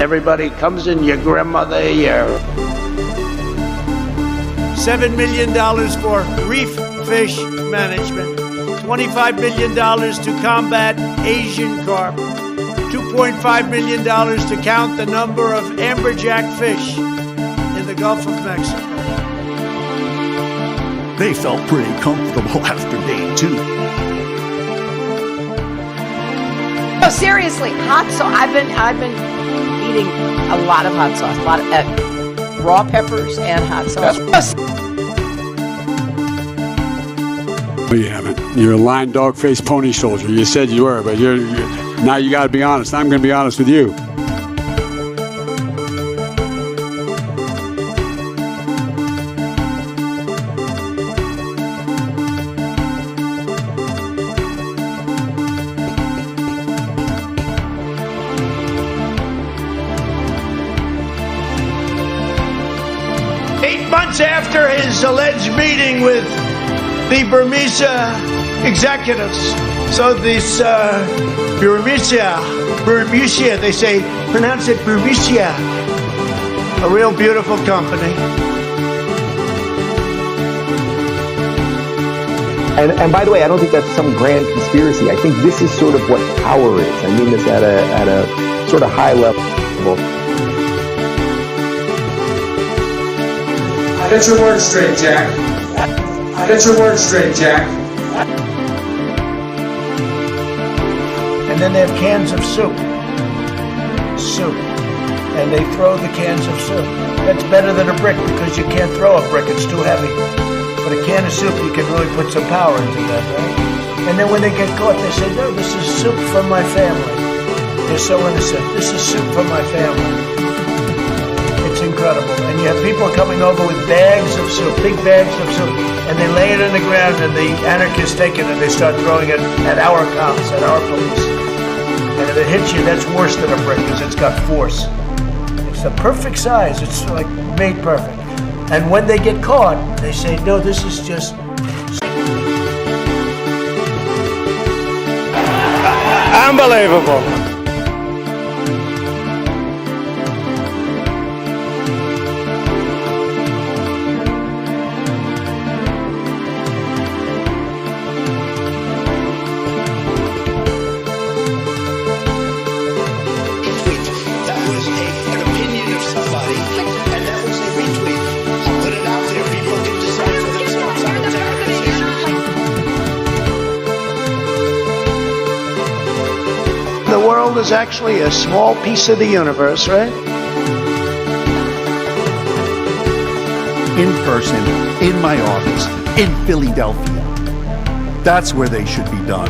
Everybody comes in, your grandmother, your... $7 million for reef fish management, $25 million to combat Asian carp, $2.5 million to count the number of amberjack fish in the Gulf of Mexico. They felt pretty comfortable after day 2. No, seriously, hot sauce. I've been eating a lot of hot sauce, a lot of raw peppers and hot sauce. Well, you haven't. You're a lying dog-faced pony soldier. You said you were, but you're now you got to be honest. I'm going to be honest with you. Months after his alleged meeting with the Burmese executives. So this Burmese, they say, pronounce it Burmese, a real beautiful company. And by the way, I don't think that's some grand conspiracy. I think this is sort of what power is. I mean this at a sort of high level. Get your words straight, Jack. Get your words straight, Jack. And then they have cans of soup. And they throw the cans of soup. That's better than a brick because you can't throw a brick, it's too heavy. But a can of soup, you can really put some power into that, right? And then when they get caught, they say, no, this is soup from my family. They're so innocent. This is soup from my family. It's incredible. And you have people coming over with bags of soup, big bags of soup, and they lay it on the ground and the anarchists take it and they start throwing it at our cops, at our police. And if it hits you, that's worse than a brick because it's got force. It's the perfect size. It's like made perfect. And when they get caught, they say, no, this is just... Unbelievable. The world is actually a small piece of the universe, right? In person, in my office, in Philadelphia. That's where they should be done.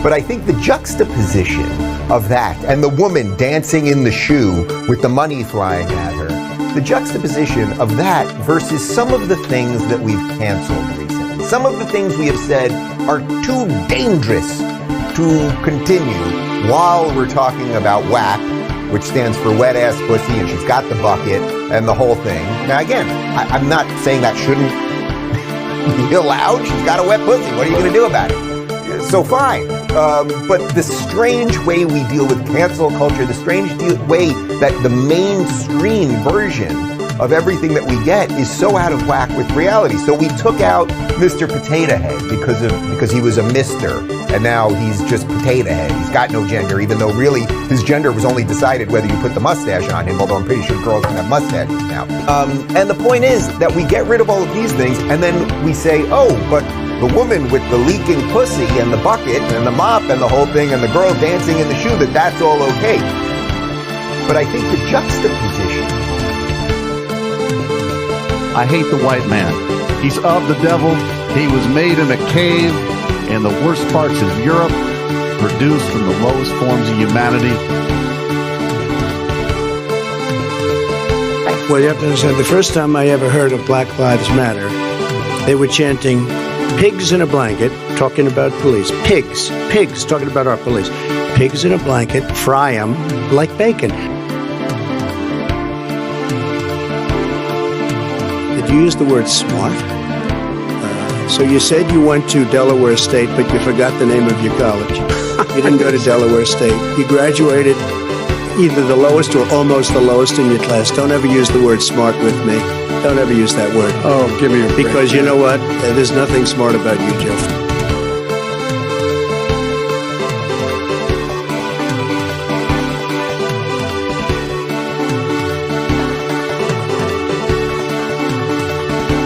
But I think the juxtaposition of that and the woman dancing in the shoe with the money flying at her, the juxtaposition of that versus some of the things that we've canceled recently, some of the things we have said are too dangerous to continue while we're talking about WAP, which stands for wet ass pussy, and she's got the bucket and the whole thing. Now again, I'm not saying that shouldn't be allowed. She's got a wet pussy. What are you going to do about it? So fine. But the strange way we deal with cancel culture, the strange way that the mainstream version of everything that we get is so out of whack with reality. So we took out Mr. Potato Head because he was a Mr. and now he's just Potato Head. He's got no gender, even though really his gender was only decided whether you put the mustache on him, although I'm pretty sure girls can have mustaches now. And the point is that we get rid of all of these things and then we say, oh, but the woman with the leaking pussy and the bucket and the mop and the whole thing and the girl dancing in the shoe, that's all okay. But I think the juxtaposition. I hate the white man. He's of the devil. He was made in a cave in the worst parts of Europe, produced from the lowest forms of humanity. Well, you have to understand, the first time I ever heard of Black Lives Matter, they were chanting, Pigs in a blanket, talking about police. Pigs, talking about our police. Pigs in a blanket, fry them like bacon. Did you use the word smart? So you said you went to Delaware State, but you forgot the name of your college. You didn't go to Delaware State. You graduated either the lowest or almost the lowest in your class. Don't ever use the word smart with me. Don't ever use that word. Oh, give me a break. Because you know what? There's nothing smart about you, Joe.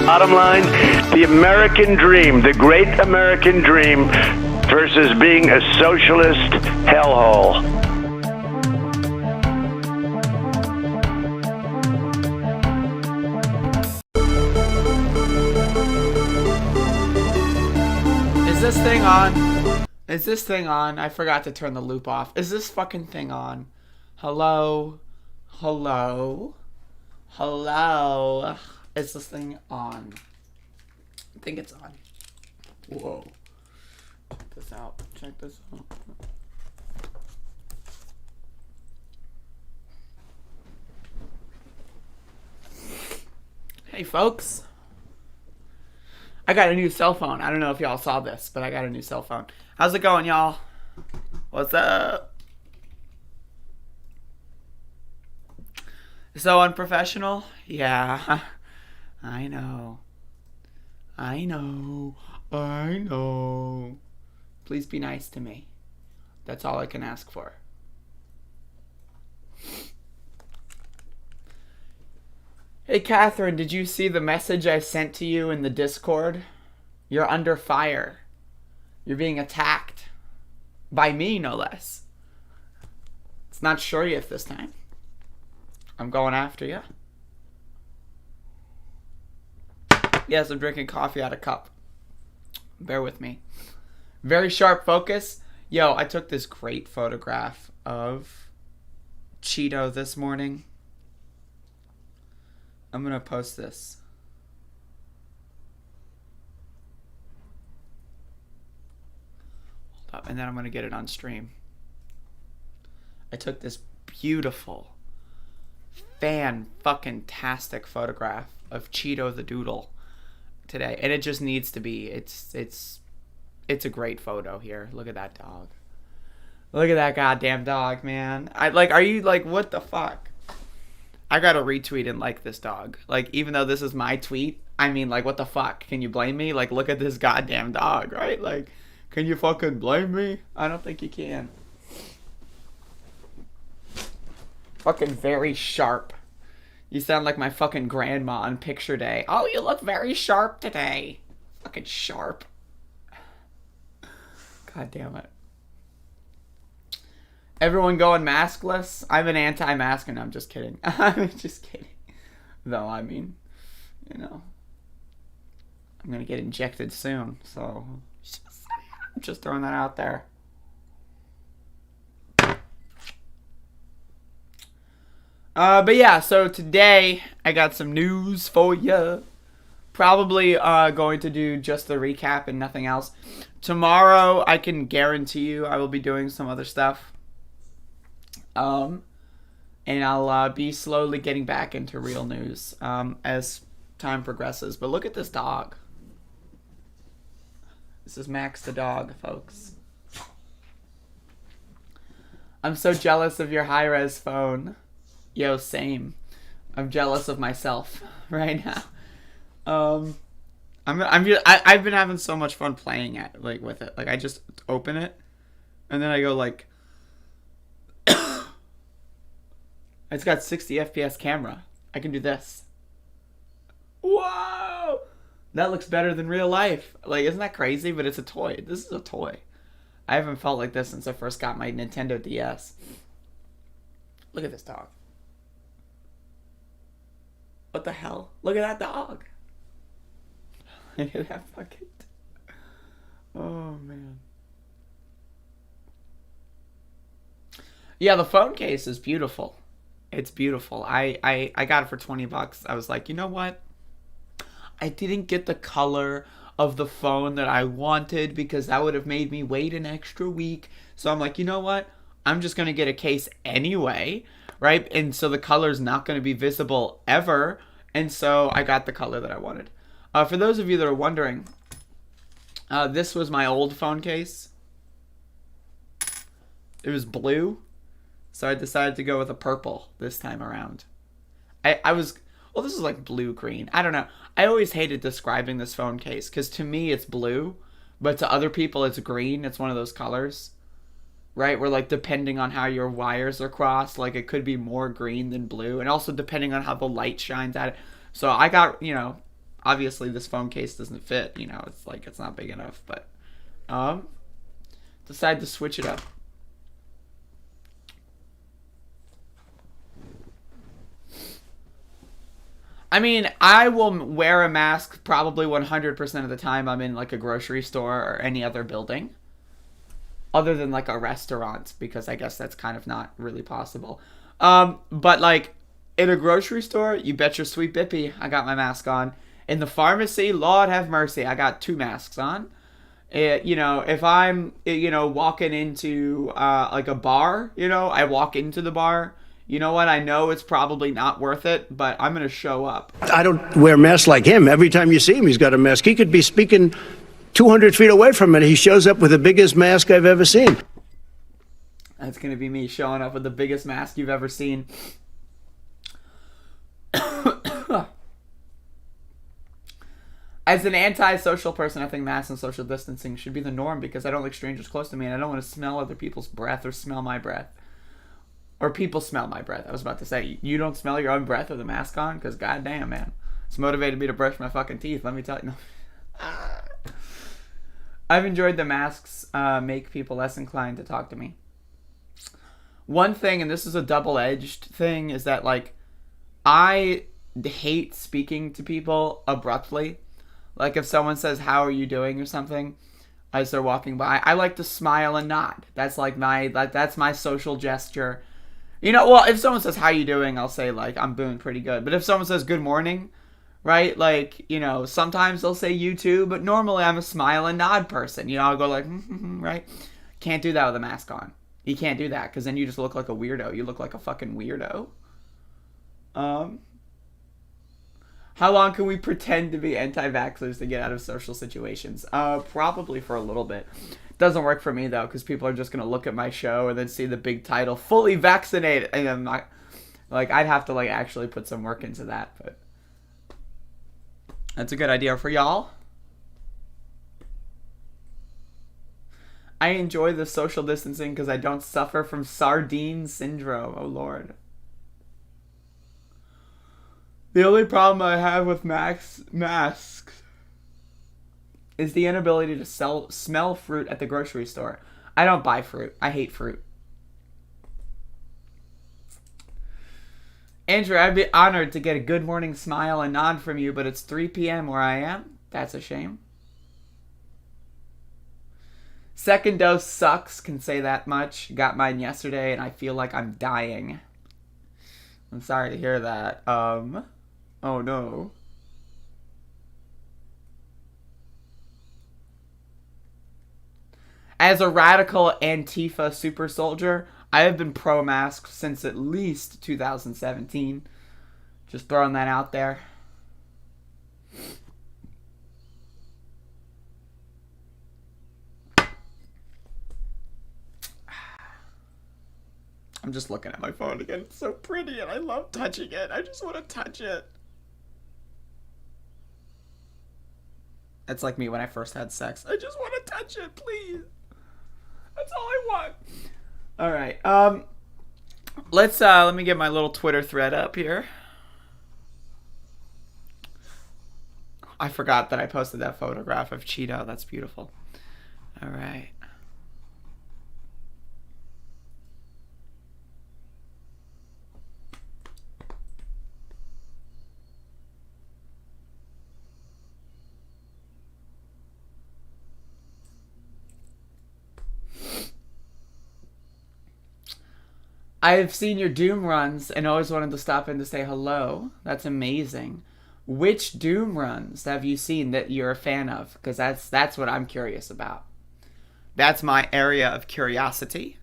Bottom line, the American dream, the great American dream versus being a socialist hellhole. Is this thing on? Is this thing on? I forgot to turn the loop off. Is this fucking thing on? Hello? Hello? Hello? Is this thing on? I think it's on. Whoa. Check this out. Check this out. Hey, folks. I got a new cell phone. I don't know if y'all saw this, but I got a new cell phone. How's it going, y'all? What's up? So unprofessional? Yeah. I know. I know. I know. Please be nice to me. That's all I can ask for. Hey, Catherine, did you see the message I sent to you in the Discord? You're under fire. You're being attacked. By me, no less. It's not Shoryif this time. I'm going after you. Yes, I'm drinking coffee out of cup. Bear with me. Very sharp focus. Yo, I took this great photograph of Cheeto this morning. I'm going to post this. Hold up, and then I'm going to get it on stream. I took this beautiful, fan-fucking-tastic photograph of Cheeto the Doodle today, and it just needs to be. It's a great photo here. Look at that dog. Look at that goddamn dog, man. Are you like, what the fuck? I gotta retweet and like this dog. Like, even though this is my tweet, I mean, like, what the fuck? Can you blame me? Like, look at this goddamn dog, right? Like, can you fucking blame me? I don't think you can. Fucking very sharp. You sound like my fucking grandma on picture day. Oh, you look very sharp today. Fucking sharp. God damn it. Everyone going maskless? I'm an anti-masker. No, I'm just kidding. I'm just kidding. Though, I mean, you know, I'm going to get injected soon. So, I'm just throwing that out there. But yeah, so today I got some news for you. Probably going to do just the recap and nothing else. Tomorrow, I can guarantee you I will be doing some other stuff. And I'll be slowly getting back into real news as time progresses. But look at this dog. This is Max the dog, folks. I'm so jealous of your high-res phone. Yo, same. I'm jealous of myself right now. I've been having so much fun playing with it. Like, I just open it, and then I go like, it's got 60 FPS camera. I can do this. Whoa! That looks better than real life. Like, isn't that crazy? But it's a toy. This is a toy. I haven't felt like this since I first got my Nintendo DS. Look at this dog. What the hell? Look at that dog. Look at that fucking... Oh, man. Yeah, the phone case is beautiful. It's beautiful. I got it for $20. I was like, you know what? I didn't get the color of the phone that I wanted because that would have made me wait an extra week. So I'm like, you know what? I'm just going to get a case anyway, right? And so the color's not going to be visible ever. And so I got the color that I wanted. For those of you that are wondering, this was my old phone case. It was blue. So I decided to go with a purple this time around. Well, this is like blue-green. I don't know. I always hated describing this phone case because to me it's blue, but to other people it's green. It's one of those colors, right? Where like depending on how your wires are crossed, like it could be more green than blue. And also depending on how the light shines at it. So I got, obviously this phone case doesn't fit. It's like it's not big enough. But decided to switch it up. I mean, I will wear a mask probably 100% of the time I'm in like a grocery store or any other building. Other than like a restaurant, because I guess that's kind of not really possible. But like in a grocery store, you bet your sweet bippy I got my mask on. In the pharmacy, Lord have mercy, I got 2 masks on. If I'm, walking into like a bar, I walk into the bar. You know what? I know it's probably not worth it, but I'm going to show up. I don't wear masks like him. Every time you see him, he's got a mask. He could be speaking 200 feet away from it. He shows up with the biggest mask I've ever seen. That's going to be me showing up with the biggest mask you've ever seen. As an anti-social person, I think masks and social distancing should be the norm because I don't like strangers close to me and I don't want to smell other people's breath or smell my breath. Or people smell my breath. I was about to say, you don't smell your own breath with a mask on? Because goddamn, man. It's motivated me to brush my fucking teeth. Let me tell you. No. I've enjoyed the masks make people less inclined to talk to me. One thing, and this is a double-edged thing, is that, like, I hate speaking to people abruptly. Like, if someone says, how are you doing, or something, as they're walking by, I like to smile and nod. That's, like, that's my social gesture. Well, if someone says, how you doing, I'll say, like, I'm doing pretty good. But if someone says, good morning, right? Like, sometimes they'll say you too, but normally I'm a smile and nod person. I'll go like, right? Can't do that with a mask on. You can't do that, because then you just look like a weirdo. You look like a fucking weirdo. How long can we pretend to be anti-vaxxers to get out of social situations? Probably for a little bit. Doesn't work for me though, because people are just gonna look at my show and then see the big title, fully vaccinated, and I'm not, like, I'd have to like actually put some work into that, but that's a good idea for y'all. I enjoy the social distancing because I don't suffer from sardine syndrome. Oh Lord. The only problem I have with masks is the inability to smell fruit at the grocery store. I don't buy fruit. I hate fruit. Andrea, I'd be honored to get a good morning smile and nod from you, but it's 3 p.m. where I am. That's a shame. Second dose sucks, can say that much. Got mine yesterday, and I feel like I'm dying. I'm sorry to hear that. Oh no. As a radical Antifa super soldier, I have been pro-mask since at least 2017. Just throwing that out there. I'm just looking at my phone again. It's so pretty and I love touching it. I just want to touch it. That's like me when I first had sex. I just want to touch it, please. That's all I want. All right. Let me get my little Twitter thread up here. I forgot that I posted that photograph of Cheeto. That's beautiful. All right. I have seen your Doom runs and always wanted to stop in to say hello. That's amazing. Which Doom runs have you seen that you're a fan of? Because that's what I'm curious about. That's my area of curiosity.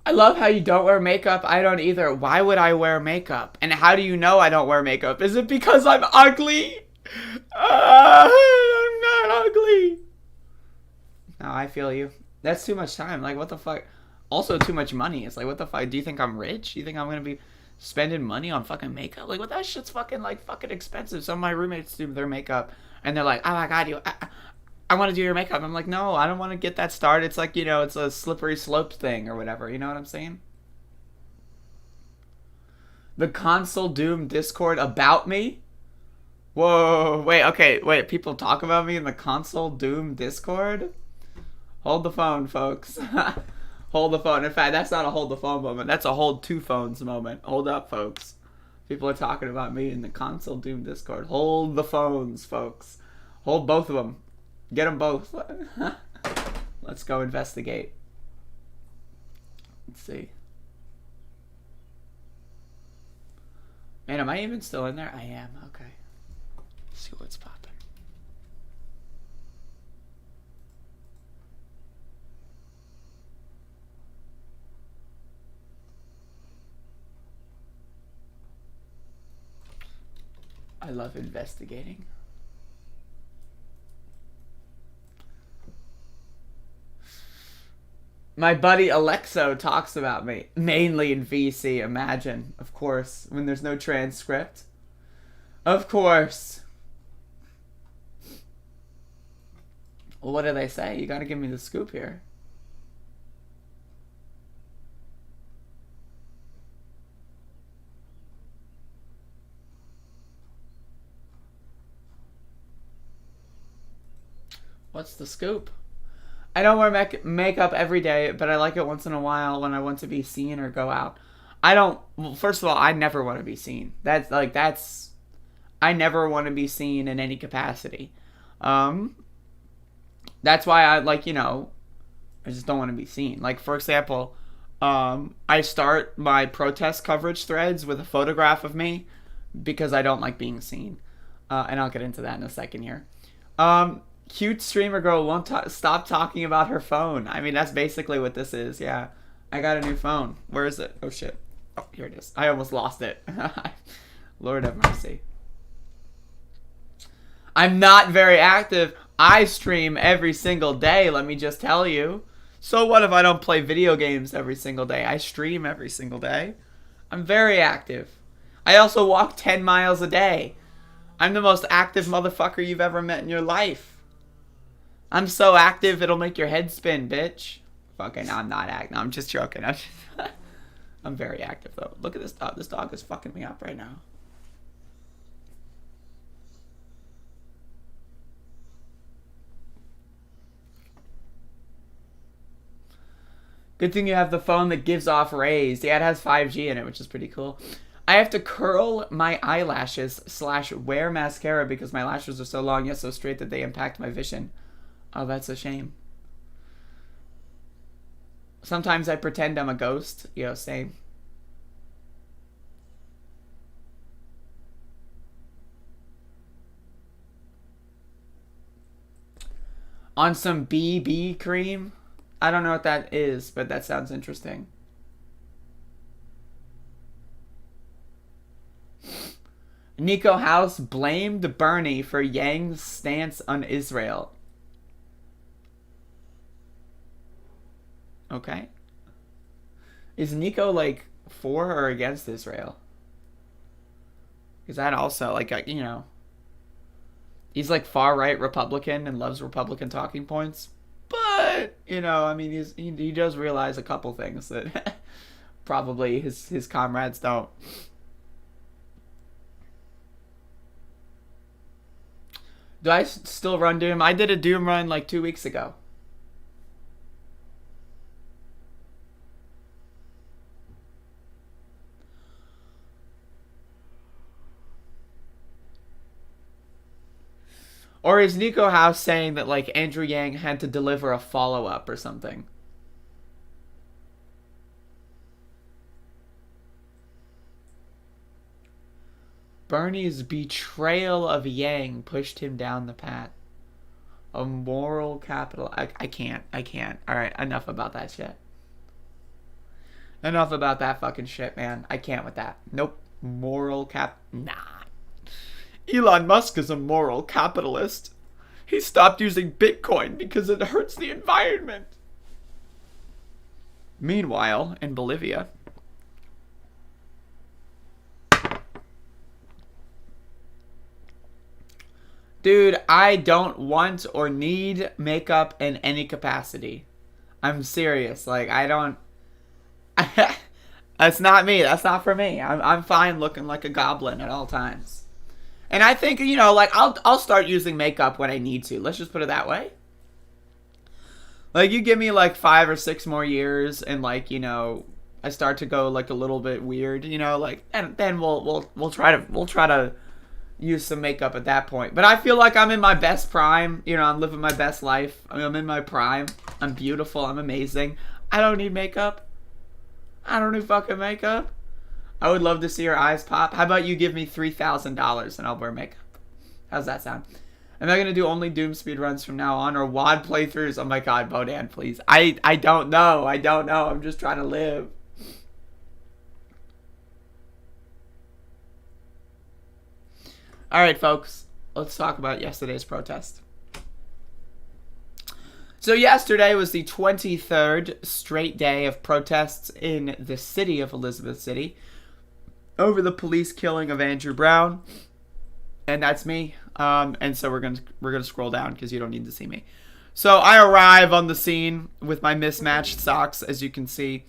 I love how you don't wear makeup. I don't either. Why would I wear makeup? And how do you know I don't wear makeup? Is it because I'm ugly? I'm not ugly. No, I feel you. That's too much time. Like, what the fuck? Also, too much money. It's like, what the fuck? Do you think I'm rich? Do you think I'm gonna be spending money on fucking makeup? Like, what, that shit's fucking, like, fucking expensive. Some of my roommates do their makeup, and they're like, oh my god, I want to do your makeup. I'm like, no, I don't want to get that started. It's like, you know, it's a slippery slope thing or whatever. You know what I'm saying? The console Doom Discord about me? Whoa, wait, okay, wait. People talk about me in the console Doom Discord? Hold the phone, folks. Hold the phone. In fact, that's not a hold the phone moment. That's a hold two phones moment. Hold up, folks. People are talking about me in the console Doom Discord. Hold the phones, folks. Hold both of them. Get them both. Let's go investigate. Let's see. Man, am I even still in there? I am. Okay. Let's see what's popping. I love investigating. My buddy Alexo talks about me, mainly in VC, imagine, of course, when there's no transcript. Of course. Well, what do they say? You gotta give me the scoop here. What's the scoop? I don't wear makeup every day, but I like it once in a while when I want to be seen or go out. I don't, well, first of all, I never want to be seen. I never want to be seen in any capacity. That's why I, like, you know, I just don't want to be seen. Like, for example, I start my protest coverage threads with a photograph of me because I don't like being seen. And I'll get into that in a second here. Cute streamer girl won't stop talking about her phone. I mean, that's basically what this is. Yeah, I got a new phone. Where is it? Oh shit. Oh, here it is. I almost lost it. Lord have mercy. I'm not very active. I stream every single day, let me just tell you. So what if I don't play video games every single day? I stream every single day. I'm very active. I also walk 10 miles a day. I'm the most active motherfucker you've ever met in your life. I'm so active, it'll make your head spin, bitch. Okay, no, I'm not active. No, I'm just joking. I'm very active, though. Look at this dog. This dog is fucking me up right now. Good thing you have the phone that gives off rays. Yeah, it has 5G in it, which is pretty cool. I have to curl my eyelashes / wear mascara because my lashes are so long yet so straight that they impact my vision. Oh, that's a shame. Sometimes I pretend I'm a ghost. Yo, same. On some BB cream? I don't know what that is, but that sounds interesting. Nico House blamed Bernie for Yang's stance on Israel. Okay. Is Nico, like, for or against Israel? Because that also, like, you know, he's, like, far-right Republican and loves Republican talking points. But, you know, I mean, he does realize a couple things that probably his comrades don't. Do I still run Doom? I did a Doom run, like, 2 weeks ago. Or is Nico House saying that, like, Andrew Yang had to deliver a follow-up or something? Bernie's betrayal of Yang pushed him down the path. A moral capital. I can't. Alright, enough about that shit. Enough about that fucking shit, man. I can't with that. Nope. Nah. Elon Musk is a moral capitalist. He stopped using Bitcoin because it hurts the environment. Meanwhile, in Bolivia, dude, I don't want or need makeup in any capacity. I'm serious. Like, I don't... That's not me. That's not for me. I'm fine looking like a goblin at all times. And I think, you know, like, I'll start using makeup when I need to. Let's just put it that way. Like, you give me, like, 5 or 6 more years and, like, you know, I start to go, like, a little bit weird, you know, like, and then we'll try to use some makeup at that point. But I feel like I'm in my best prime. You know, I'm living my best life. I'm in my prime. I'm beautiful. I'm amazing. I don't need makeup. I don't need fucking makeup. I would love to see your eyes pop. How about you give me $3,000 and I'll wear makeup? How's that sound? Am I going to do only Doom speedruns from now on or WOD playthroughs? Oh my god, Bodan, please. I don't know. I'm just trying to live. Alright, folks. Let's talk about yesterday's protest. So yesterday was the 23rd straight day of protests in the city of Elizabeth City over the police killing of Andrew Brown. And that's me. And so we're gonna scroll down because you don't need to see me. So I arrive on the scene with my mismatched socks, as you can see.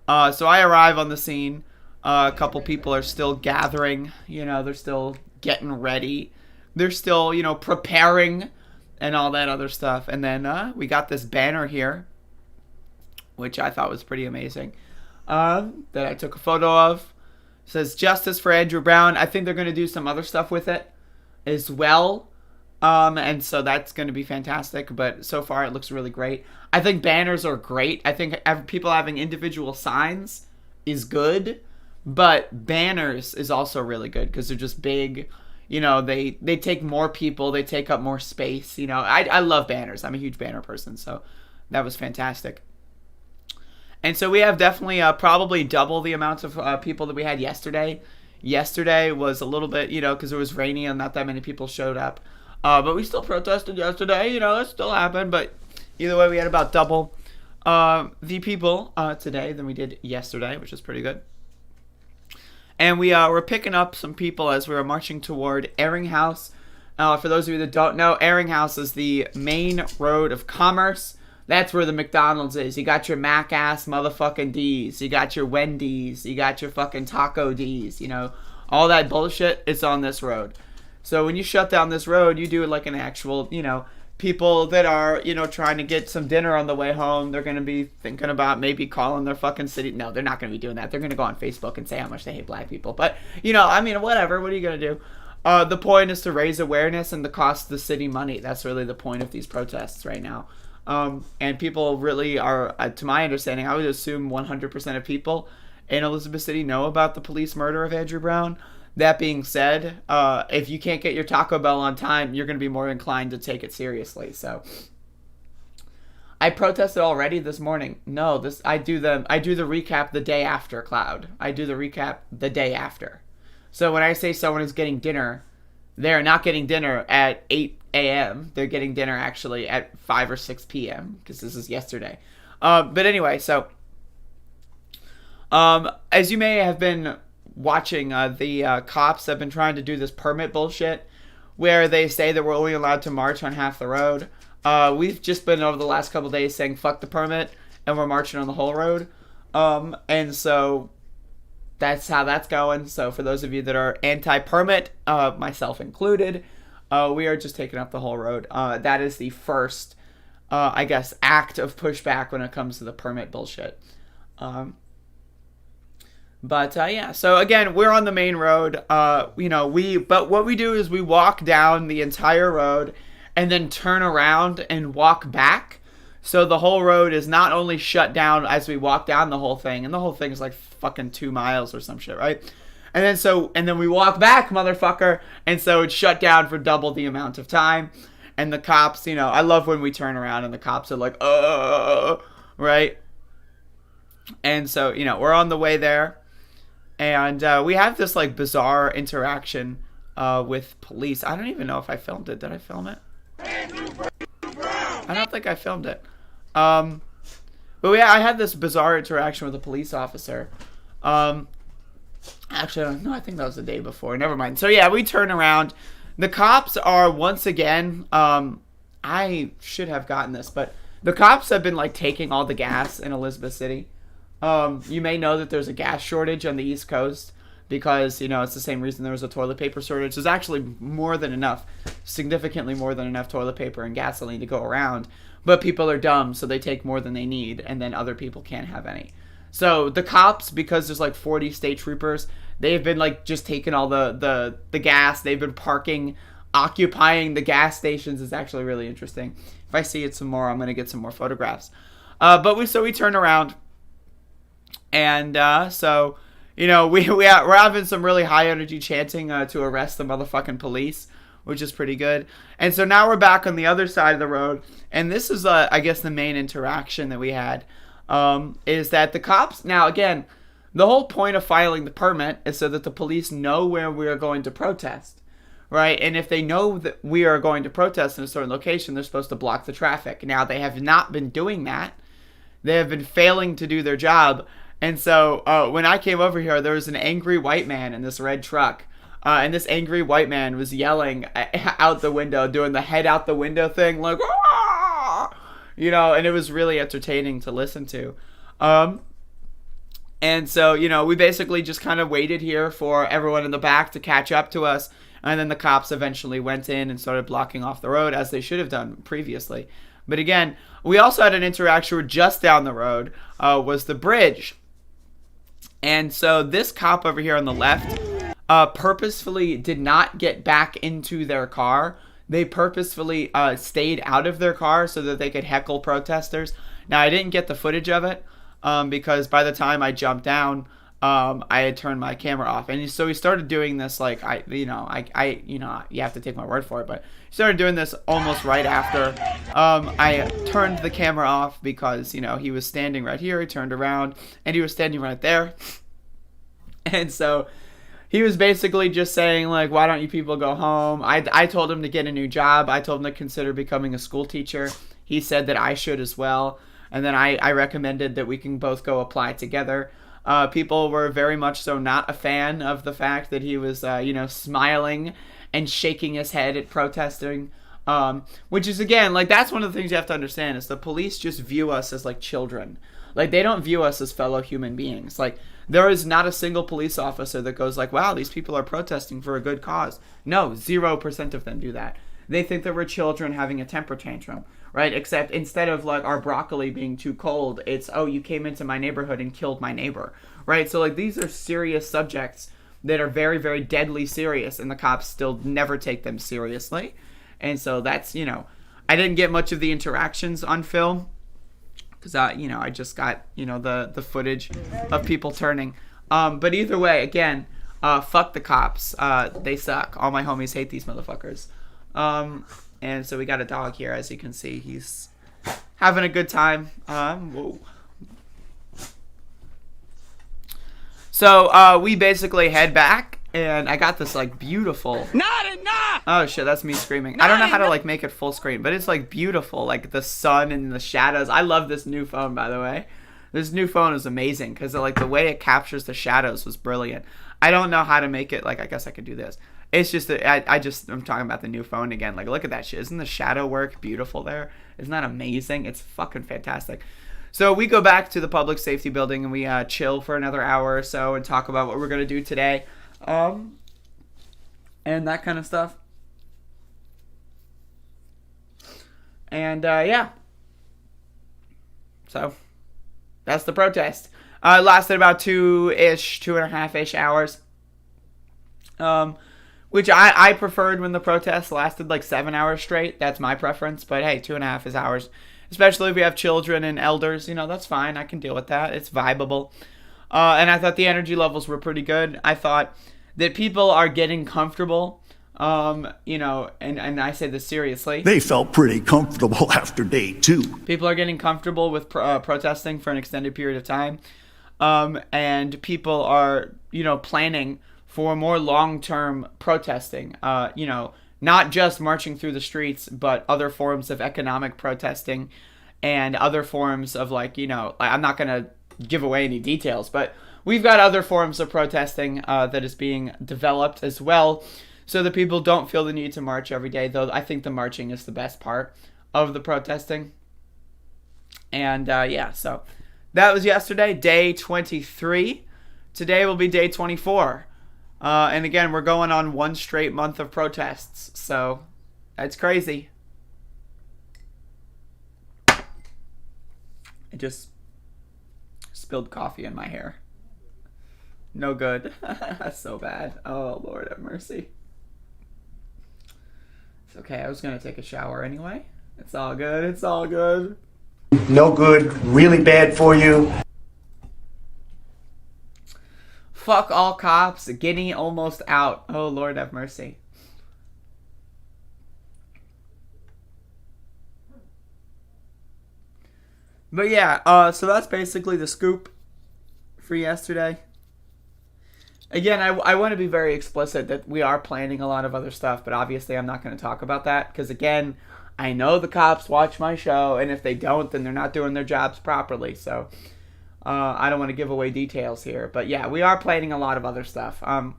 So I arrive on the scene. A couple people are still gathering. You know, they're still getting ready. They're still, you know, preparing and all that other stuff. And then we got this banner here, which I thought was pretty amazing, that I took a photo of. It says Justice for Andrew Brown. I think they're going to do some other stuff with it as well. And so that's going to be fantastic. But so far it looks really great. I think banners are great. I think people having individual signs is good. But banners is also really good because they're just big. You know, they take more people. They take up more space. You know, I love banners. I'm a huge banner person. So that was fantastic. And so we have definitely probably double the amount of people that we had yesterday. Yesterday was a little bit, you know, because it was rainy and not that many people showed up. But we still protested yesterday. You know, it still happened. But either way, we had about double the people today than we did yesterday, which is pretty good. And we were picking up some people as we were marching toward Ehringhaus. For those of you that don't know, Ehringhaus is the main road of commerce. That's where the McDonald's is. You got your Mac-ass motherfucking D's. You got your Wendy's. You got your fucking Taco D's. You know, all that bullshit is on this road. So when you shut down this road, you do it like an actual, you know, people that are, you know, trying to get some dinner on the way home, they're going to be thinking about maybe calling their fucking city. No, they're not going to be doing that. They're going to go on Facebook and say how much they hate black people. But, you know, I mean, whatever. What are you going to do? The point is to raise awareness and to cost the city money. That's really the point of these protests right now. And people really are, to my understanding, I would assume 100% of people in Elizabeth City know about the police murder of Andrew Brown. That being said, if you can't get your Taco Bell on time, you're going to be more inclined to take it seriously. So I protested already this morning. No, I do the recap the day after, Cloud. I do the recap the day after. So when I say someone is getting dinner, they're not getting dinner at 8 a.m. They're getting dinner actually at 5 or 6 p.m. because this is yesterday. But anyway, so as you may have been watching, the cops have been trying to do this permit bullshit where they say that we're only allowed to march on half the road. We've just been over the last couple days saying fuck the permit and we're marching on the whole road. And so that's how that's going. So for those of you that are anti-permit, myself included, we are just taking up the whole road. That is the first, I guess, act of pushback when it comes to the permit bullshit. But yeah, so again, we're on the main road. You know, but what we do is we walk down the entire road and then turn around and walk back. So the whole road is not only shut down as we walk down the whole thing, and the whole thing is like fucking 2 miles or some shit, right? And then we walk back, motherfucker, and so it's shut down for double the amount of time. And the cops, you know, I love when we turn around and the cops are like, right? And so, you know, we're on the way there. And we have this, like, bizarre interaction with police. I don't even know if I filmed it. Did I film it? I don't think I filmed it. But yeah, I had this bizarre interaction with a police officer. Actually, no, I think that was the day before. Never mind. So yeah, we turn around. The cops are once again, I should have gotten this, but the cops have been like taking all the gas in Elizabeth City. You may know that there's a gas shortage on the East Coast because, you know, it's the same reason there was a toilet paper shortage. There's actually more than enough, significantly more than enough toilet paper and gasoline to go around. But people are dumb, so they take more than they need, and then other people can't have any. So the cops, because there's like 40 state troopers, they've been like just taking all the gas. They've been parking, occupying the gas stations. It's actually really interesting. If I see it some more, I'm gonna get some more photographs. But we turn around, and so you know we're having some really high energy chanting to arrest the motherfucking police, which is pretty good. And so now we're back on the other side of the road, and this is I guess the main interaction that we had. Is that the cops, now again, the whole point of filing the permit is so that the police know where we are going to protest, right? And if they know that we are going to protest in a certain location, they're supposed to block the traffic. Now, they have not been doing that. They have been failing to do their job. And so when I came over here, there was an angry white man in this red truck. And this angry white man was yelling out the window, doing the head out the window thing, like, "Ah!" You know, and it was really entertaining to listen to. And so, you know, we basically just kind of waited here for everyone in the back to catch up to us. And then the cops eventually went in and started blocking off the road, as they should have done previously. But again, we also had an interaction where just down the road was the bridge. And so this cop over here on the left purposefully did not get back into their car. They purposefully stayed out of their car so that they could heckle protesters. Now, I didn't get the footage of it because by the time I jumped down, I had turned my camera off. And so he started doing this, like, you have to take my word for it, but he started doing this almost right after I turned the camera off because, you know, he was standing right here. He turned around and he was standing right there. And so he was basically just saying, like, why don't you people go home? I told him to get a new job. I told him to consider becoming a school teacher. He said that I should as well. And then I recommended that we can both go apply together. People were very much so not a fan of the fact that he was, smiling and shaking his head at protesting. Which is, again, like, that's one of the things you have to understand is the police just view us as, like, children. Like, they don't view us as fellow human beings. Like, there is not a single police officer that goes like, wow, these people are protesting for a good cause. No, 0% of them do that. They think that we're children having a temper tantrum, right? Except instead of like our broccoli being too cold, it's, oh, you came into my neighborhood and killed my neighbor, right? So like these are serious subjects that are very, very deadly serious, and the cops still never take them seriously. And so that's, you know, I didn't get much of the interactions on film because I just got, the footage of people turning. But either way, again, fuck the cops. They suck. All my homies hate these motherfuckers. And so we got a dog here, as you can see. He's having a good time. Whoa. So we basically head back, and I got this like beautiful. Not enough. Oh shit, that's me screaming. I don't know how to like make it full screen, but it's like beautiful, like the sun and the shadows. I love this new phone, by the way. This new phone is amazing because like the way it captures the shadows was brilliant. I don't know how to make it. Like, I guess I could do this. It's just that I'm talking about the new phone again. Like, look at that shit. Isn't the shadow work beautiful there? Isn't that amazing? It's fucking fantastic. So we go back to the public safety building and we chill for another hour or so and talk about what we're gonna do today, and that kind of stuff. And yeah. So that's the protest. It lasted about 2.5-ish hours. Which I preferred when the protests lasted like 7 hours straight. That's my preference. But hey, 2.5 hours. Especially if we have children and elders. You know, that's fine. I can deal with that. It's viable. And I thought the energy levels were pretty good. I thought that people are getting comfortable. You know, and I say this seriously. They felt pretty comfortable after day 2. People are getting comfortable with protesting for an extended period of time. And people are, you know, planning for more long-term protesting, you know, not just marching through the streets, but other forms of economic protesting and other forms of, like, you know, I'm not going to give away any details, but we've got other forms of protesting that is being developed as well, so that people don't feel the need to march every day, though I think the marching is the best part of the protesting. And, yeah, so that was yesterday, day 23. Today will be day 24. And again, we're going on 1 straight month of protests, so that's crazy. I just spilled coffee in my hair. No good. That's so bad. Oh, Lord have mercy. It's okay. I was going to take a shower anyway. It's all good. It's all good. No good, really bad for you. Fuck all cops. Guinea almost out. Oh, Lord have mercy. But yeah, so that's basically the scoop for yesterday. Again, I want to be very explicit that we are planning a lot of other stuff, but obviously I'm not going to talk about that because, again, I know the cops watch my show, and if they don't, then they're not doing their jobs properly, so I don't want to give away details here. But yeah, we are planning a lot of other stuff. A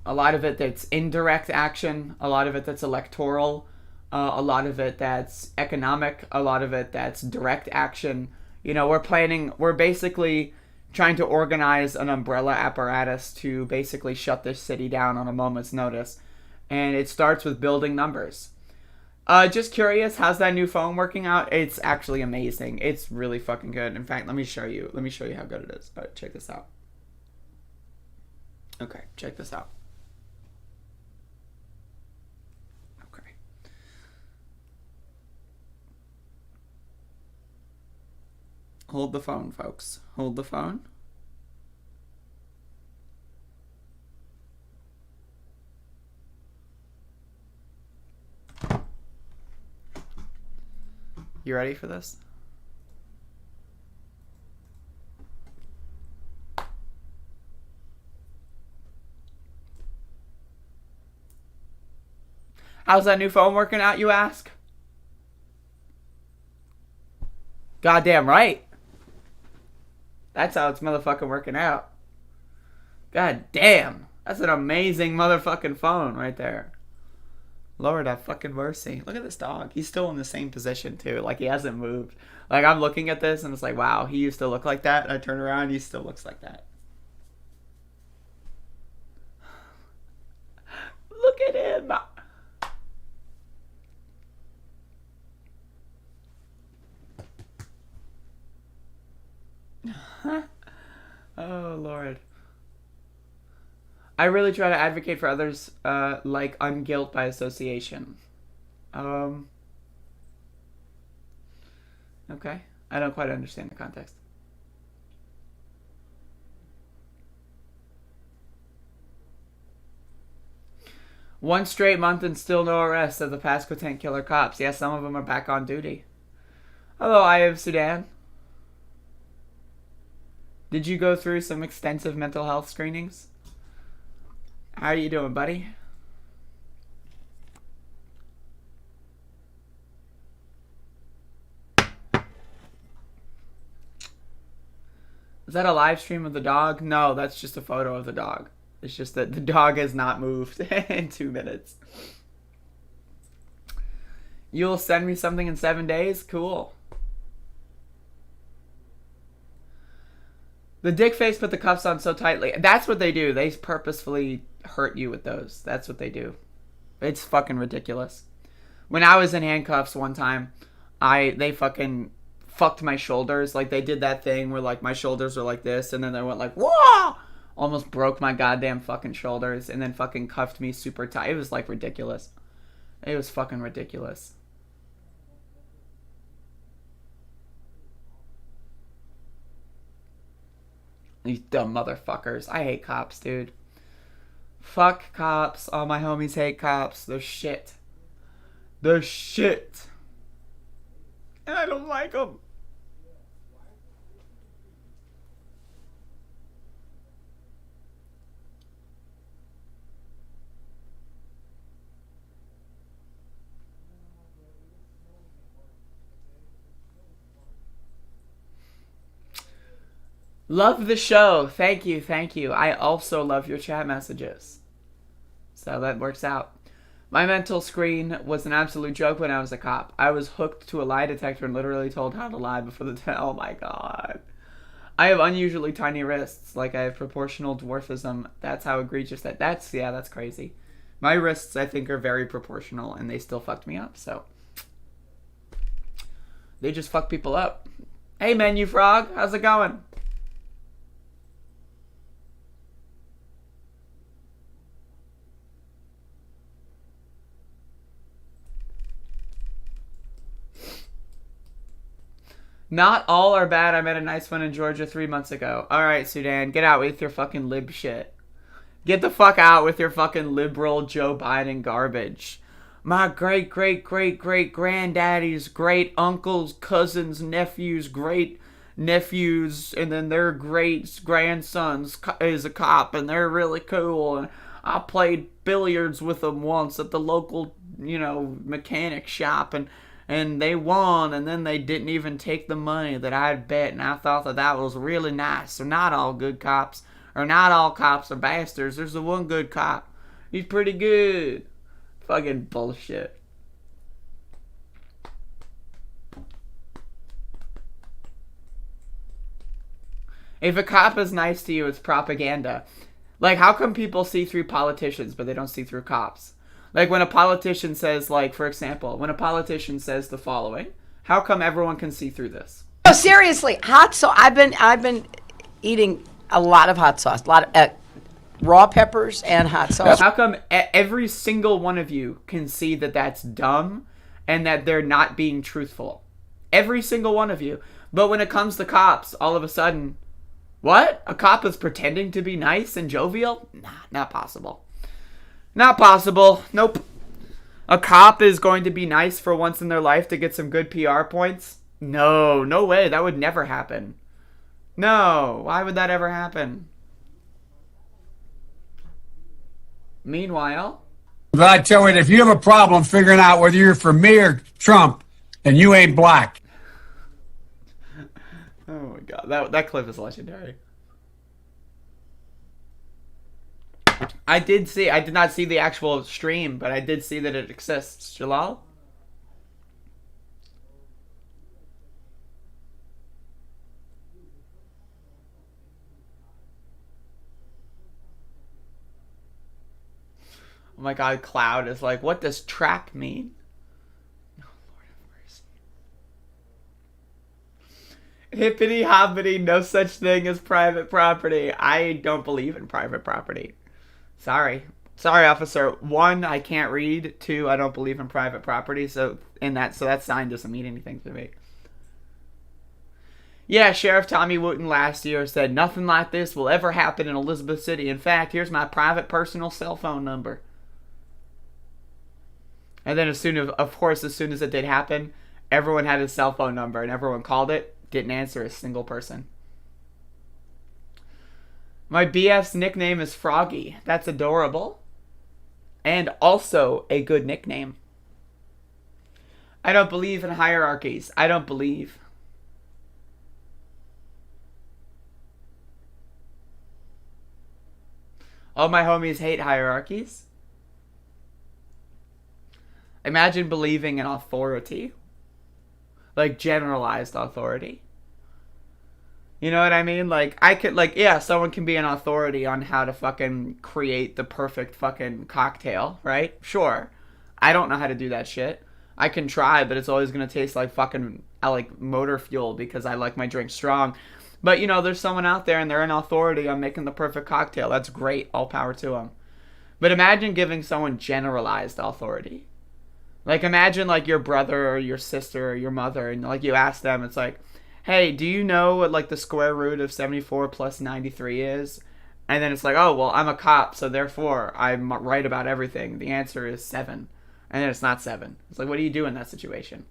lot of it that's indirect action, a lot of it that's electoral, a lot of it that's economic, a lot of it that's direct action. You know, we're basically trying to organize an umbrella apparatus to basically shut this city down on a moment's notice. And it starts with building numbers. Just curious, how's that new phone working out? It's actually amazing. It's really fucking good. In fact, let me show you how good it is. All right, check this out. Okay, check this out. Okay. Hold the phone, folks. Hold the phone. You ready for this? How's that new phone working out, you ask? Goddamn right. That's how it's motherfucking working out. God damn. That's an amazing motherfucking phone right there. Lord have fucking mercy. Look at this dog. He's still in the same position, too. Like, he hasn't moved. Like, I'm looking at this, and it's like, wow, he used to look like that. And I turn around, he still looks like that. Look at him. Oh, Lord. I really try to advocate for others, like unguilt by association. Okay. I don't quite understand the context. One straight month and still no arrests of the Pasquotank killer cops. Yeah, some of them are back on duty. Hello, I am Sudan. Did you go through some extensive mental health screenings? How are you doing, buddy? Is that a live stream of the dog? No, that's just a photo of the dog. It's just that the dog has not moved in 2 minutes. You'll send me something in 7 days? Cool. The dick face put the cuffs on so tightly. That's what they do. They purposefully hurt you with those. That's what they do. It's fucking ridiculous. When I was in handcuffs one time, they fucking fucked my shoulders. Like, they did that thing where, like, my shoulders were like this, and then they went like, whoa! almost broke my goddamn fucking shoulders, and then fucking cuffed me super tight. It was like ridiculous. It was fucking ridiculous. These dumb motherfuckers. I hate cops, dude. Fuck cops. All my homies hate cops. They're shit. They're shit. And I don't like them. Love the show. Thank you, thank you. I also love your chat messages. So that works out. My mental screen was an absolute joke when I was a cop. I was hooked to a lie detector and literally told how to lie before the test. Oh my god. I have unusually tiny wrists, like I have proportional dwarfism. That's how egregious that's crazy. My wrists, I think, are very proportional, and they still fucked me up, so. They just fuck people up. Hey, Menu Frog, how's it going? Not all are bad. I met a nice one in Georgia 3 months ago. Alright, Sudan, get out with your fucking lib shit. Get the fuck out with your fucking liberal Joe Biden garbage. My great-great-great-great-granddaddy's great uncles, cousins, nephews, great-nephews, and then their great-grandsons is a cop, and they're really cool, and I played billiards with them once at the local, mechanic shop, and they won, and then they didn't even take the money that I had bet, and I thought that was really nice. So not all good cops, or not all cops are bastards. There's the one good cop. He's pretty good. Fucking bullshit. If a cop is nice to you, it's propaganda. Like, how come people see through politicians, but they don't see through cops? Like, when a politician says, like, for example, when a politician says the following, how come everyone can see through this? Oh, seriously, hot sauce. I've been eating a lot of hot sauce, a lot of raw peppers and hot sauce. How come every single one of you can see that that's dumb and that they're not being truthful? Every single one of you. But when it comes to cops, all of a sudden, what? A cop is pretending to be nice and jovial? Nah, not possible. Not possible. Nope. A cop is going to be nice for once in their life to get some good PR points? No, no way. That would never happen. No, why would that ever happen? Meanwhile, But I tell you, if you have a problem figuring out whether you're for me or Trump, then you ain't black. Oh my god, that clip is legendary. I did not see the actual stream, but I did see that it exists. Jalal? Oh my god, Cloud is like, what does trap mean? Oh, Lord have mercy. Hippity hoppity, no such thing as private property. I don't believe in private property. Sorry, officer. 1, I can't read. 2, I don't believe in private property. So that sign doesn't mean anything to me. Yeah, Sheriff Tommy Wooten last year said nothing like this will ever happen in Elizabeth City. In fact, here's my private personal cell phone number. And then as soon as it did happen, everyone had his cell phone number and everyone called it. Didn't answer a single person. My BF's nickname is Froggy. That's adorable. And also a good nickname. I don't believe in hierarchies. I don't believe. All my homies hate hierarchies. Imagine believing in authority. Like generalized authority. You know what I mean? Like, someone can be an authority on how to fucking create the perfect fucking cocktail, right? Sure. I don't know how to do that shit. I can try, but it's always gonna taste like fucking, like motor fuel because I like my drink strong. But, you know, there's someone out there and they're an authority on making the perfect cocktail. That's great. All power to them. But imagine giving someone generalized authority. Like, imagine, like, your brother or your sister or your mother, and, like, you ask them, it's like, hey, do you know what, like, the square root of 74 plus 93 is? And then it's like, oh, well, I'm a cop, so therefore I'm right about everything. The answer is 7. And then it's not 7. It's like, what do you do in that situation?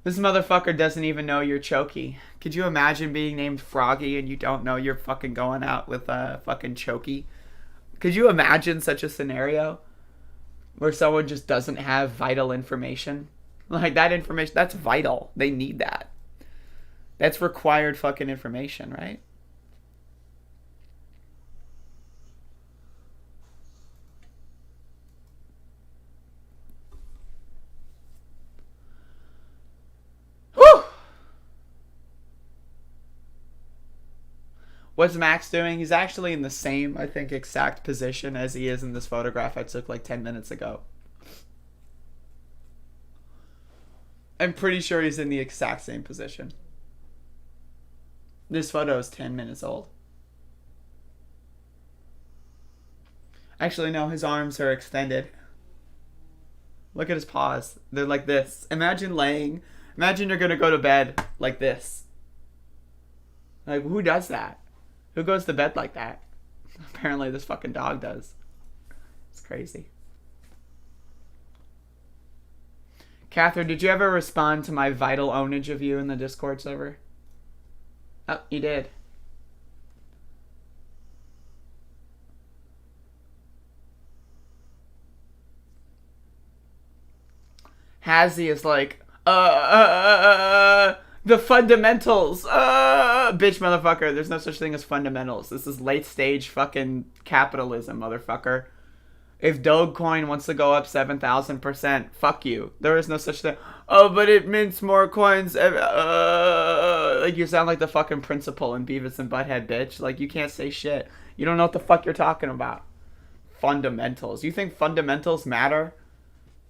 This motherfucker doesn't even know you're Chokey. Could you imagine being named Froggy and you don't know you're fucking going out with a fucking Chokey? Could you imagine such a scenario where someone just doesn't have vital information? Like, that information, that's vital. They need that. That's required fucking information, right? Whew! What's Max doing? He's actually in the same, I think, exact position as he is in this photograph I took like 10 minutes ago. I'm pretty sure he's in the exact same position. This photo is 10 minutes old. Actually, no, his arms are extended. Look at his paws. They're like this. Imagine you're gonna go to bed like this. Like, who does that? Who goes to bed like that? Apparently this fucking dog does. It's crazy. Catherine, did you ever respond to my vital ownage of you in the Discord server? Oh, you did. Hazzy is like, the fundamentals, bitch motherfucker. There's no such thing as fundamentals. This is late stage fucking capitalism, motherfucker. If Dogecoin wants to go up 7,000%, fuck you. There is no such thing. Oh, but it mints more coins. Like, you sound like the fucking principal in Beavis and Butthead, bitch. Like, you can't say shit. You don't know what the fuck you're talking about. Fundamentals. You think fundamentals matter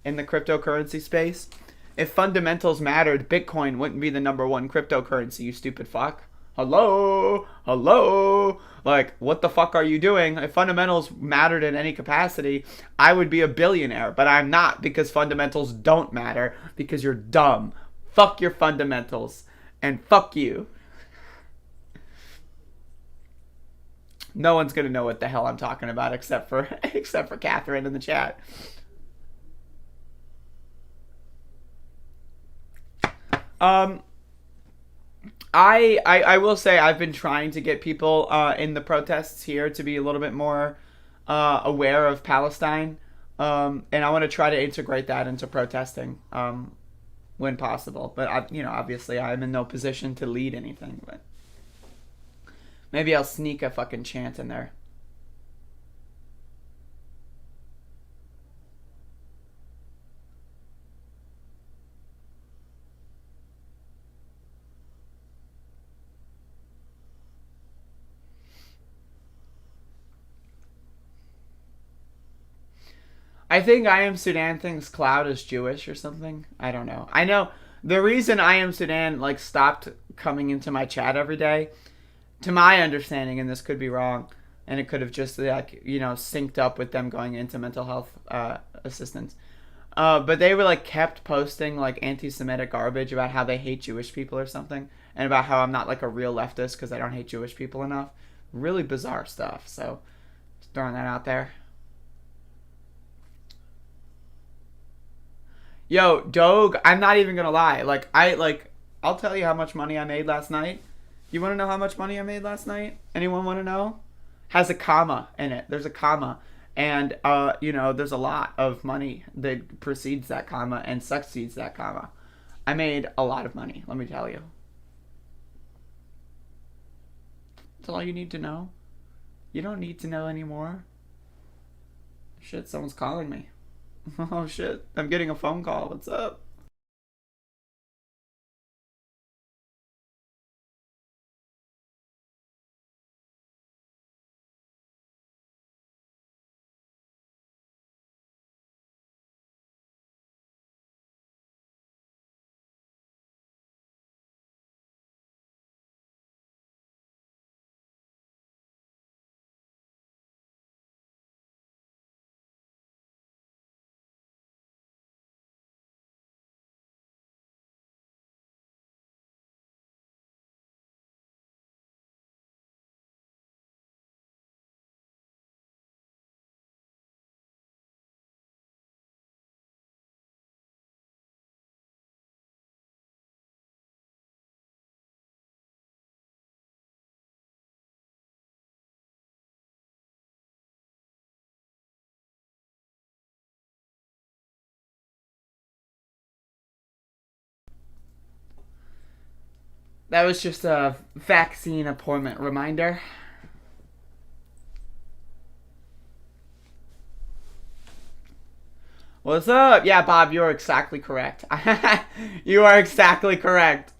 in the cryptocurrency space? If fundamentals mattered, Bitcoin wouldn't be the #1 cryptocurrency, you stupid fuck. Hello? Hello? Like, what the fuck are you doing? If fundamentals mattered in any capacity, I would be a billionaire, but I'm not, because fundamentals don't matter, because you're dumb. Fuck your fundamentals, and fuck you. No one's gonna know what the hell I'm talking about except for Catherine in the chat. I will say I've been trying to get people in the protests here to be a little bit more aware of Palestine, and I want to try to integrate that into protesting when possible. But obviously I'm in no position to lead anything. But maybe I'll sneak a fucking chant in there. I think I Am Sudan thinks Cloud is Jewish or something. I don't know. I know the reason I Am Sudan like stopped coming into my chat every day, to my understanding, and this could be wrong, and it could have just like synced up with them going into mental health assistance. But they were like kept posting like anti-Semitic garbage about how they hate Jewish people or something, and about how I'm not like a real leftist because I don't hate Jewish people enough. Really bizarre stuff. So just throwing that out there. Yo, Doge, I'm not even gonna lie. I'll tell you how much money I made last night. You wanna know how much money I made last night? Anyone wanna know? Has a comma in it. There's a comma. And, there's a lot of money that precedes that comma and succeeds that comma. I made a lot of money, let me tell you. That's all you need to know. You don't need to know anymore. Shit, someone's calling me. Oh shit, I'm getting a phone call. What's up? That was just a vaccine appointment reminder. What's up? Yeah, Bob, you're exactly correct. You are exactly correct.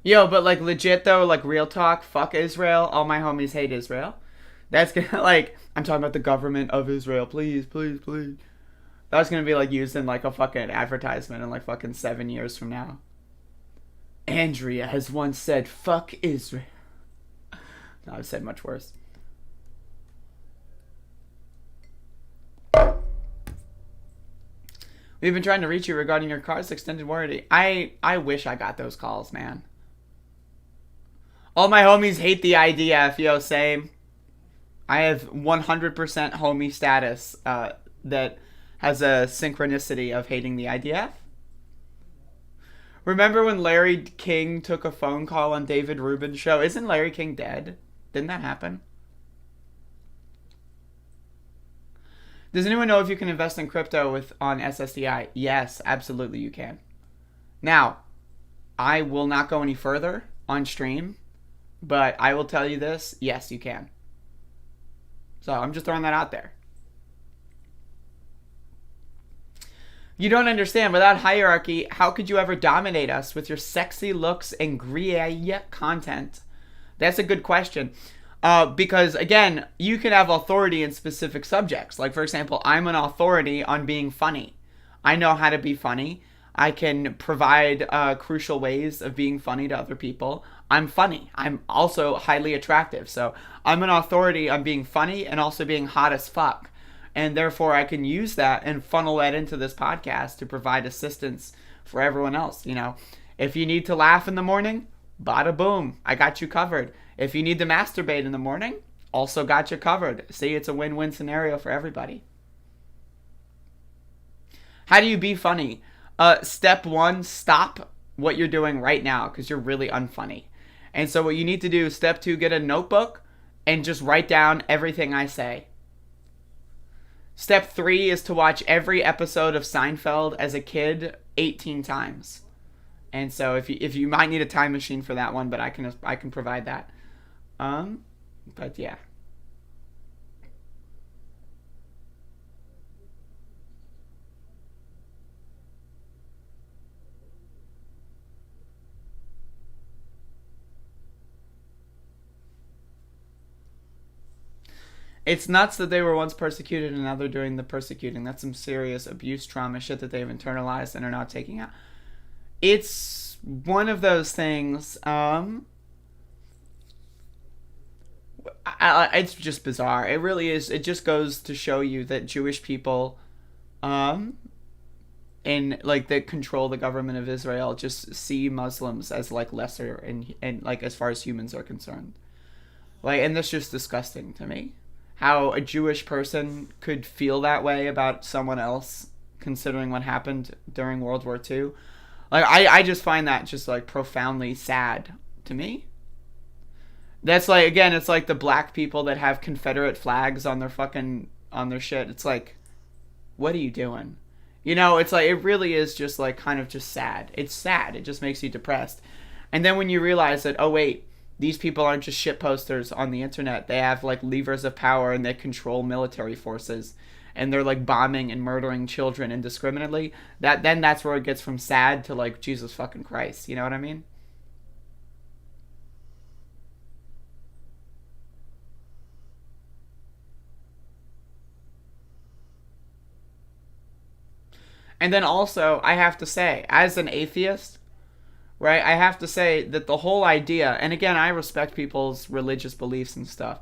Yo, but like legit though, like real talk, fuck Israel. All my homies hate Israel. That's gonna like, I'm talking about the government of Israel. Please, please, please. That's gonna be like used in like a fucking advertisement in like fucking 7 years from now. Andrea has once said, fuck Israel. No, I've said much worse. We've been trying to reach you regarding your car's extended warranty. I wish I got those calls, man. All my homies hate the IDF, yo, same. I have 100% homie status that has a synchronicity of hating the IDF. Remember when Larry King took a phone call on David Rubin's show? Isn't Larry King dead? Didn't that happen? Does anyone know if you can invest in crypto on SSDI? Yes, absolutely you can. Now, I will not go any further on stream, but I will tell you this, yes, you can. So I'm just throwing that out there. You don't understand. Without hierarchy, how could you ever dominate us with your sexy looks and grille content? That's a good question. Because, again, you can have authority in specific subjects. Like, for example, I'm an authority on being funny. I know how to be funny. I can provide crucial ways of being funny to other people. I'm funny. I'm also highly attractive. So I'm an authority on being funny and also being hot as fuck. And therefore, I can use that and funnel that into this podcast to provide assistance for everyone else. You know, if you need to laugh in the morning, bada boom, I got you covered. If you need to masturbate in the morning, also got you covered. See, it's a win-win scenario for everybody. How do you be funny? Step one, stop what you're doing right now because you're really unfunny. And so what you need to do, step two, get a notebook and just write down everything I say. Step three is to watch every episode of Seinfeld as a kid 18 times. And so if you might need a time machine for that one, but I can provide that. But yeah. It's nuts that they were once persecuted and now they're doing the persecuting. That's some serious abuse trauma shit that they've internalized and are now taking out. It's one of those things, it's just bizarre. It really is. It just goes to show you that Jewish people, and like that control the government of Israel just see Muslims as like lesser and like as far as humans are concerned. Like, and that's just disgusting to me. How a Jewish person could feel that way about someone else, considering what happened during World War II. Like, I just find that just, like, profoundly sad to me. That's, like, again, it's like the black people that have Confederate flags on their shit. It's like, what are you doing? You know, it's like, it really is just, like, kind of just sad. It's sad. It just makes you depressed. And then when you realize that, oh, wait, these people aren't just shit posters on the internet. They have, like, levers of power and they control military forces. And they're, like, bombing and murdering children indiscriminately. Then that's where it gets from sad to, like, Jesus fucking Christ. You know what I mean? And then also, I have to say, as an atheist, right, I have to say that the whole idea, and again, I respect people's religious beliefs and stuff,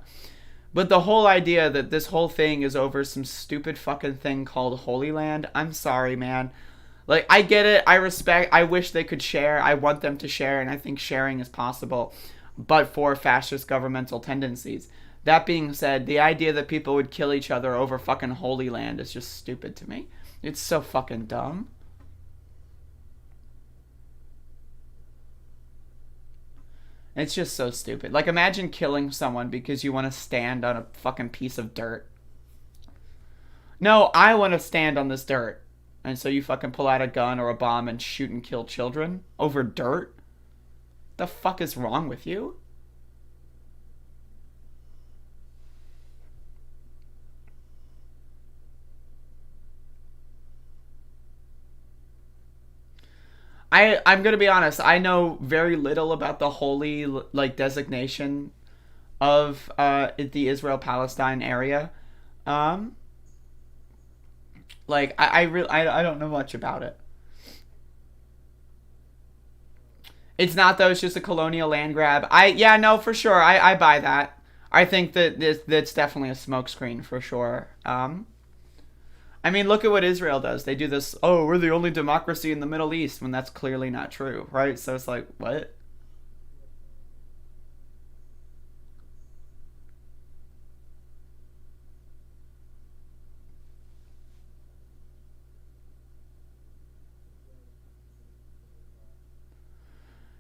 but the whole idea that this whole thing is over some stupid fucking thing called Holy Land, I'm sorry, man. Like, I get it, I wish they could share, I want them to share, and I think sharing is possible, but for fascist governmental tendencies. That being said, the idea that people would kill each other over fucking Holy Land is just stupid to me. It's so fucking dumb. It's just so stupid. Like, imagine killing someone because you want to stand on a fucking piece of dirt. No, I want to stand on this dirt. And so you fucking pull out a gun or a bomb and shoot and kill children over dirt? The fuck is wrong with you? I'm gonna be honest, I know very little about the holy, like, designation of the Israel-Palestine area. Like, I don't know much about it. It's not, though, it's just a colonial land grab. Yeah, no, for sure, I buy that. I think that that's definitely a smokescreen, for sure. I mean, look at what Israel does. They do this, oh, we're the only democracy in the Middle East, when that's clearly not true, right? So it's like, what?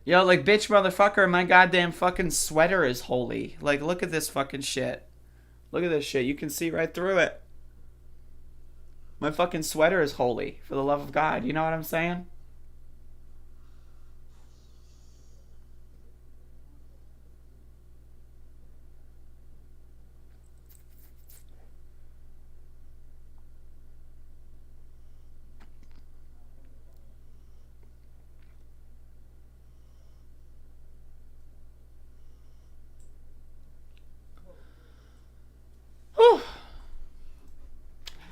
Yo, like, bitch, motherfucker, my goddamn fucking sweater is holy. Like, look at this fucking shit. Look at this shit. You can see right through it. My fucking sweater is holy, for the love of God. You know what I'm saying? Whew.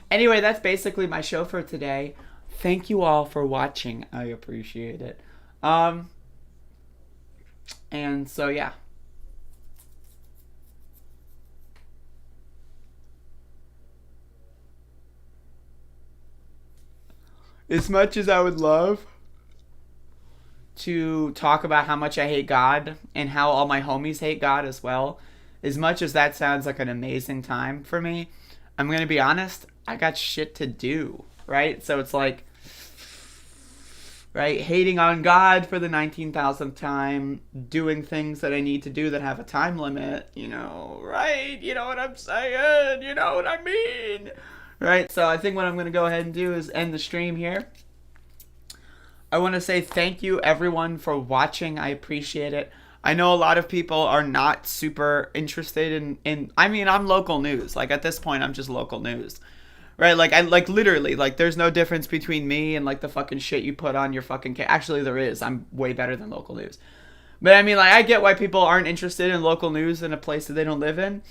Anyway, that's basically my show for today. Thank you all for watching. I appreciate it. And so, yeah. As much as I would love to talk about how much I hate God and how all my homies hate God as well, as much as that sounds like an amazing time for me, I'm going to be honest, I got shit to do, right? So it's like, right, hating on God for the 19,000th time, doing things that I need to do that have a time limit, you know, right? You know what I'm saying? You know what I mean? Right, so I think what I'm going to go ahead and do is end the stream here. I want to say thank you, everyone, for watching. I appreciate it. I know a lot of people are not super interested in I mean, I'm local news. Like, at this point, I'm just local news. Right, like, literally, like, there's no difference between me and, like, the fucking shit you put on your fucking... Actually, there is. I'm way better than local news. But, I mean, like, I get why people aren't interested in local news in a place that they don't live in.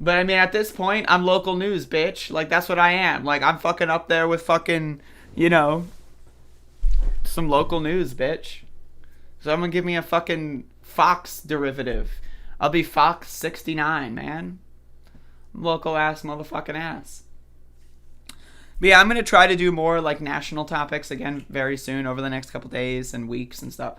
But, I mean, at this point, I'm local news, bitch. Like, that's what I am. Like, I'm fucking up there with fucking, you know, some local news, bitch. So I'm gonna give me a fucking Fox derivative. I'll be Fox 69, man. Local ass motherfucking ass. But yeah, I'm going to try to do more, like, national topics again very soon over the next couple days and weeks and stuff.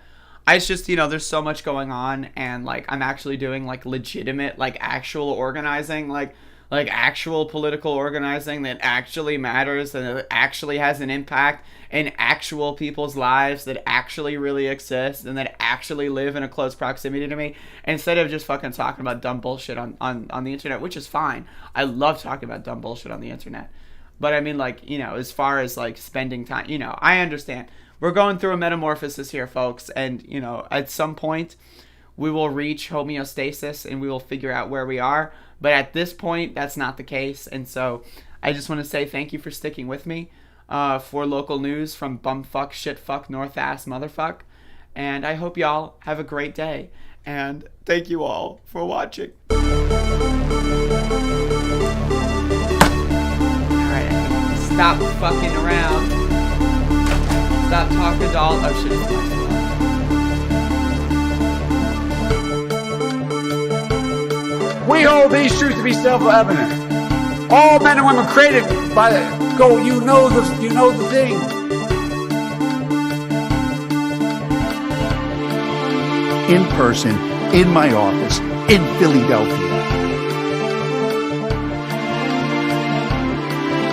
It's just, you know, there's so much going on, and, like, I'm actually doing, like, legitimate, like, actual organizing, like actual political organizing that actually matters and that actually has an impact in actual people's lives that actually really exist and that actually live in a close proximity to me, instead of just fucking talking about dumb bullshit on the internet, which is fine. I love talking about dumb bullshit on the internet. But I mean, like, you know, as far as, like, spending time, you know, I understand. We're going through a metamorphosis here, folks. And, you know, at some point, we will reach homeostasis and we will figure out where we are. But at this point, that's not the case. And so I just want to say thank you for sticking with me for local news from bumfuck, shitfuck, north-ass, motherfuck. And I hope y'all have a great day. And thank you all for watching. Stop fucking around. Stop talking to all. Oh shit. We hold these truths to be self-evident. All men and women created by the go. You know the thing. In person, in my office, in Philadelphia.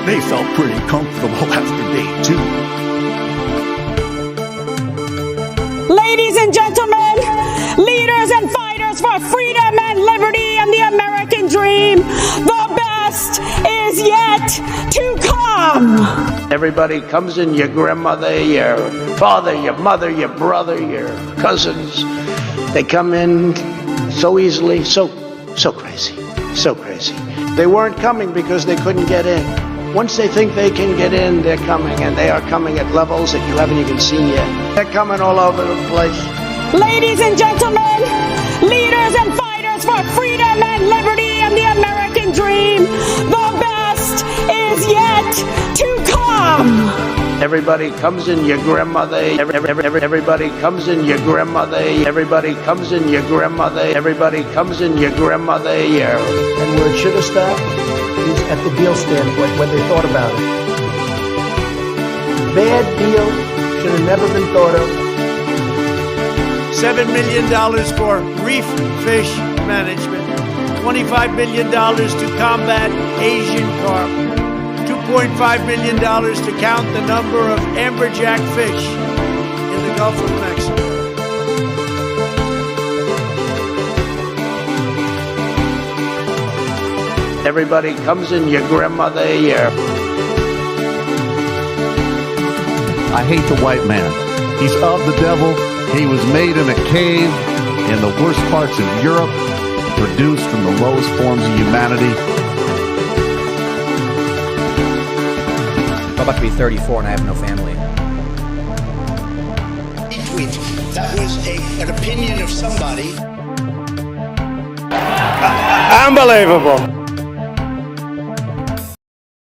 They felt pretty comfortable after day 2. Ladies and gentlemen, leaders and fighters. dream. The best is yet to come. Everybody comes in, your grandmother, your father, your mother, your brother, your cousins. They come in so easily, so crazy, so crazy. They weren't coming because they couldn't get in. Once they think they can get in, they're coming, and they are coming at levels that you haven't even seen yet. They're coming all over the place. Ladies and gentlemen, leaders and fighters for freedom and liberty and the American dream, the best is yet to come. Everybody comes in, your grandmother. Everybody comes in, your grandmother. Everybody comes in, your grandmother. Everybody comes in, your grandmother. Yeah. And where it should have stopped is at the deal standpoint when they thought about it. Bad deal should have never been thought of. $7 million for reef fish management, $25 million to combat Asian carp, $2.5 million to count the number of amberjack fish in the Gulf of Mexico. Everybody comes in, your grandmother. Yeah. I hate the white man. He's of the devil. He was made in a cave in the worst parts of Europe, produced from the lowest forms of humanity. I'm about to be 34 and I have no family. That was an opinion of somebody. Unbelievable.